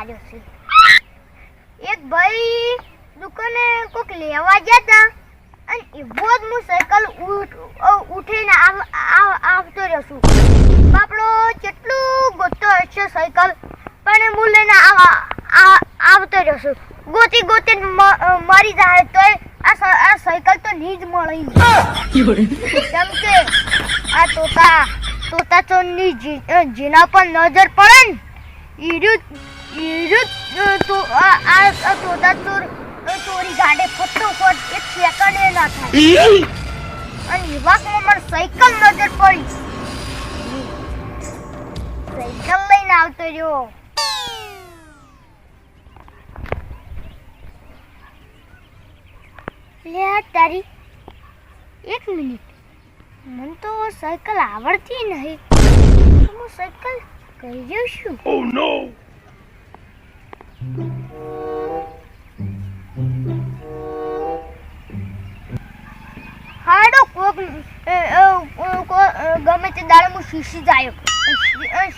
આવ્યો છે. એક ભાઈ દુકાને કોક લેવા ગયા હતા અને એવો જ હું સાયકલ ઉઠીને આવતો રહ્યો છું. બાપડો કેટલું ગોતતો હશે સાયકલ, પણ હું લઈને આવતો રહ્યો છું. ગોતી મરી જાય તો આ સાયકલ તો નહીં જ મળી. કેમ કે આ તોતા ચોરની જેના પર નજર પડે ને આ તોતા ચોરી ગાડે ફટોફટ એક સેકન્ડ ના થાય. અને એવામાં મારી સાયકલ નજર પડી, સાયકલ લઈને આવતો રહ્યો. લે તારી એક મિનિટ, મને તો સાયકલ આવડતી નહીં. હું સાયકલ કરી જાઉં છું. Oh no! હાડો કોક ગમે તે દાડે હું શીખી જાય,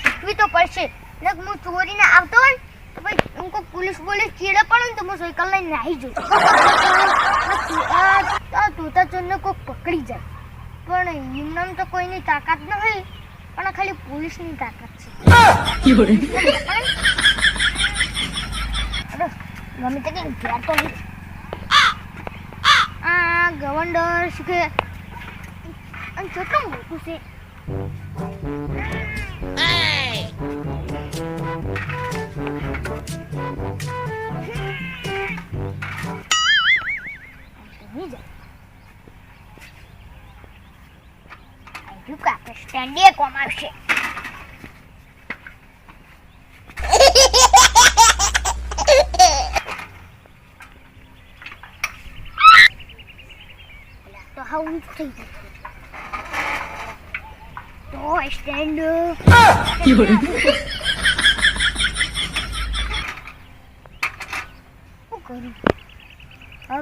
શીખવી તો પડશે. ને હું ચોરીને આવતો હોય તો ભાઈ ઉनको पुलिस ચીડે પડે ને તો હું સાયકલ લઈને નાહી જઉં. તોતા ચોરને કોક પકડી જાય, પણ એમનામ તો કોઈની તાકાત નથી, પણ ખાલી પોલીસની તાકાત છે. ગમે તે કઈ ઘેર તો નહીં. આ ગવંડર શીખે અને કેટલું મોટું છે. સ્ટેન્ડે કોમ આવશે. તો હા હું થઈ જશે તો સ્ટેન્ડ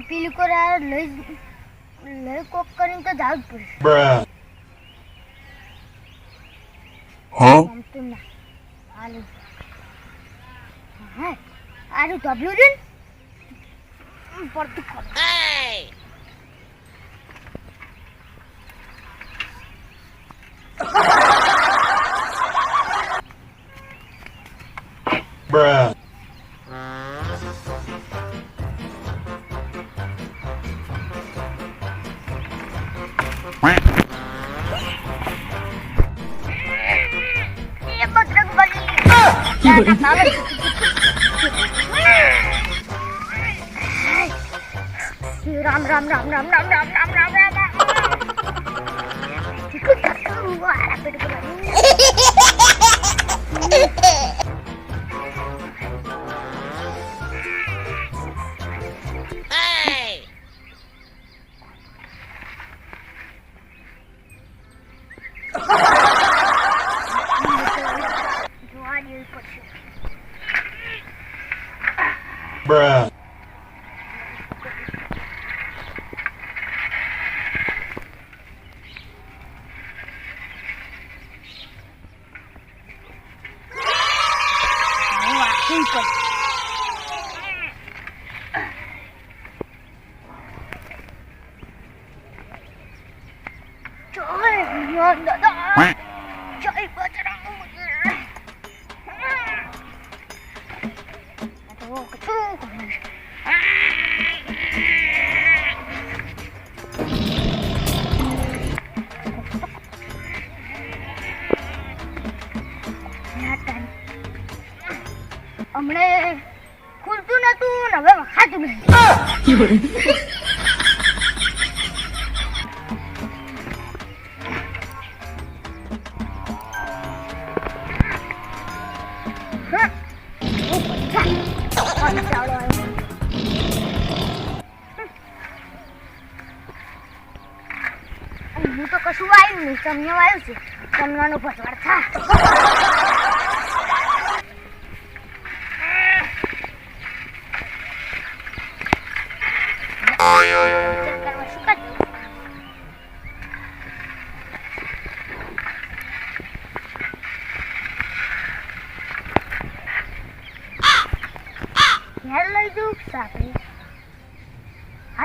પેલું કોરા લઈ કોક કરીને તો જવું જ પડશે. આનું તબલું છે ને પડતું ખબર. રામ રામ રામ રામ રામ રામ રામ રામ રામ Bruh. હમણે ખુલતું નતું ને હવે વખાતું નહીં. હું તો કશું આવ્યું નહીં, તમને આવ્યું છે. તમવાનો ભજવાડ થા.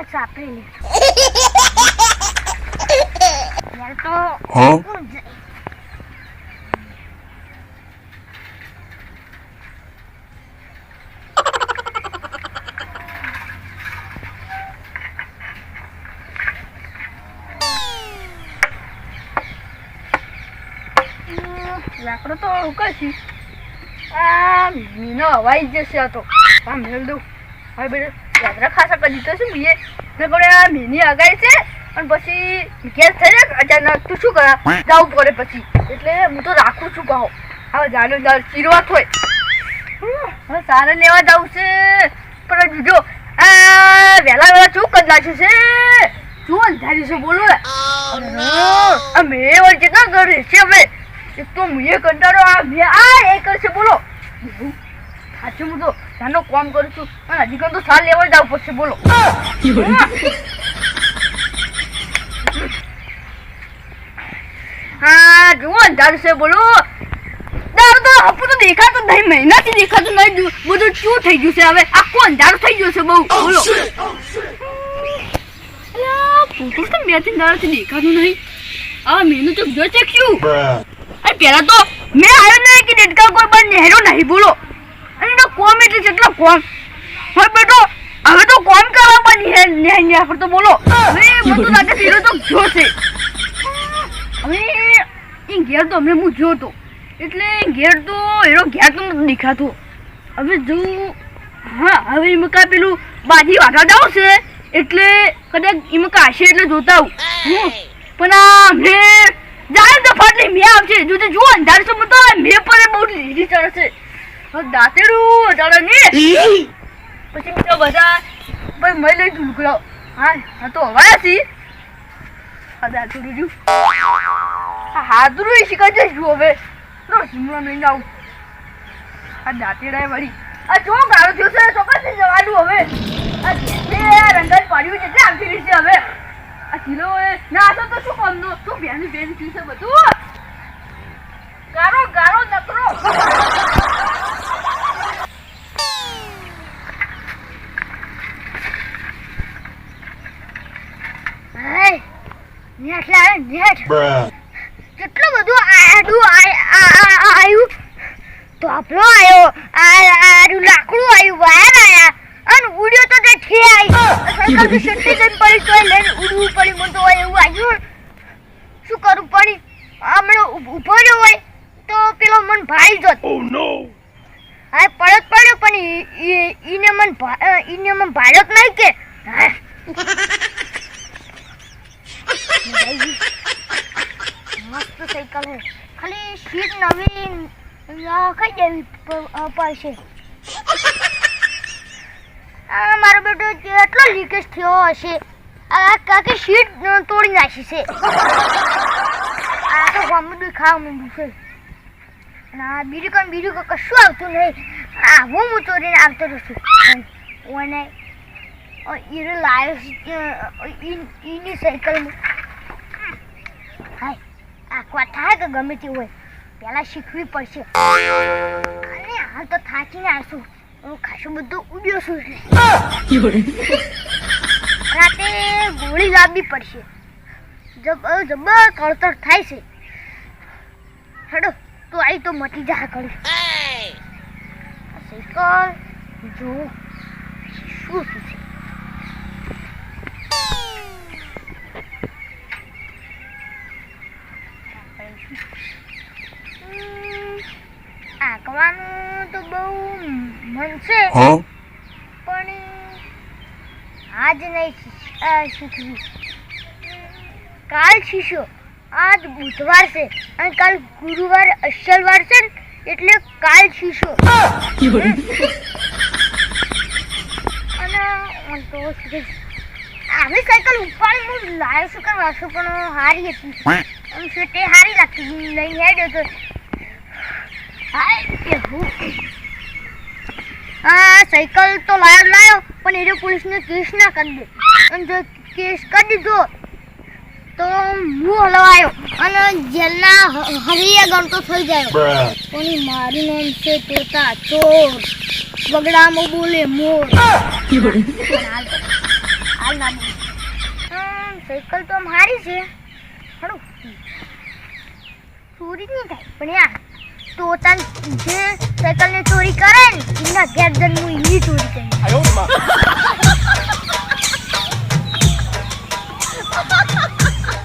આ સાપરેલી યાર તો કોણ જાય? લાકડો તો ઉકાશી આ મીનો હવાઈ જશે આ તો આ મેળ દઉં હવે બેટા યાત્રા ખાસા કરી દીધો છે મીએ ને આ મીની અગાઈ છે અને પછી ગેસ થઈ જાય અચાનક તું શું કરા જવું પડે પછી એટલે હું તો રાખું છું કહો હવે જાડો જાડ ચીરવા થોય હવે સારા લેવા જાઉં છે પણ જોજો આ વહેલા વહેલા શું કરી નાખ્યું છે શું અંધાર્યું છે બોલો ને અમે વળી કેટલા ઘરે છે હવે એક તો મુએ કંટાળો આ મે આ એ કરશે બોલો સાચું હું તો જાનો કામ કરું છું અને હજી તો સાલ લેવા જાવ પડશે બોલો હા જુઓ અંધારું છે બોલો દારૂ તો આપું તો દેખાતું નહીં મહિનાથી દેખાતું નહીં બધું શું થઈ ગયું છે હવે આખું અંધારું થઈ ગયું છે બહુ બોલો ફોટો તો મેં દારૂથી દેખાતું નહીં આ મેનું તો જો છે શું અરે પેલા તો મેં આવ્યો નહીં કે ડેટકા કોઈ બાર નહેરો નહીં બોલો અને તો કોમ એટલે જેટલા કોમ હવે બેટો હવે તો કોમ કરવા પણ નહેર પર તો બોલો હવે બધું લાગે પીરો તો જો છે હવે એ ઘેર તો અમને હું જો તો એટલે ઘેર તો એનો ઘેર તો નથી દેખાતો હવે જો હા હવે એમાં કાં પેલું બાજી વાગા જાવ છે એટલે કદાચ એમાં કાશે એટલે જોતા આવું પણ આ અમને જાણે તો ફાટલી મેં આવશે જો જુઓ અંધાર છે તો મેં પણ બહુ લીધી ચડશે દાંતેડું ચડે ને પછી બીજા બધા ભાઈ મેં લઈ ઢુલકડો હા હા તો હવાયા છી આ દાંતેડું જો હાથરું શીખા જઈશું હવે શિમલા નહીં જાઉં આ દાંતેડા વળી આ જો ગાળો થયો છે ચોક્કસ જવાનું હવે આ રંગાઈ પાડ્યું છે આમથી રીતે હવે આ કિલો ના તો શું કામનો શું બેન થયું છે બધું ગારો ગારો નકરો નેટ કેટલું બધું આડું આવ્યું તો આપણો આવ્યો આડું લાકડું આવ્યું વાયર આયા અને ઉડ્યો તો તે ઠે આવી સટ્ટી જઈને પડી તો લઈને ઉડવું પડી મને તો એવું આવ્યું શું કરું પડી હમણાં ઊભો રહ્યો હોય તો પેલો મન ભાઈ જતો હા પડ્યો પણ ઈને મન ભાડ્યો જ નહીં કે મસ્ત સાયકલ હે ખાલી સીટ નવી કઈ દેવી પડશે મારો બેટો કેટલો લીકેજ થયો હશે આ કાકી સીટ તોડી નાખી છે આ તો ગામડું ખાવા માંડ્યું છે અને આ બીજું કશું આવતું નહીં આવું હું તોડીને આવતો રહું ઓને ઈરે લાવ્યો એની સાયકલમાં હાય આ થાય કે ગમે તે હોય પહેલાં શીખવી પડશે અને હાલ તો થાકીને આવશું હું ખાસું બધું ઉડ્યો છું એટલે રાતે ગોળી લાવવી પડશે જબર કળતર થાય છે હેડો તો આવી તો મટી જા કરી સાયકલ જો શું છે આંકવાનું તો બહુ મન છે પણ આજ નહીં શીખવી કાલ શીખ્યો આજ બુધવાર છે અને કાલ ગુરુવાર અસલવાર છે એટલે કાલ શીખ્યો અને તો આવી સાયકલ ઉપાડી હું લાવ્યો છું કે વાસુ પણ હારી હતી આમ છે તે હારી લાગતી લઈને હેડ્યો તો સાયકલ તો લાયો પણ એ પોલીસને કેસ ના કરી દે અને જો કેસ કરી દીધો તો હું હલવાયો અને જેલના હરિયા ગણતો થઈ જાય પણ મારું નામ છે તોતા ચોર બગડામાં બોલે મોર હાલ હાલ ના બોલ. સાયકલ તો મારી છે ખરું ચોરી નહીં થાય પણ યાર તો તાન જે સાયકલને ચોરી કરે ને એના ઘેર જઈને હું એની ચોરી કરી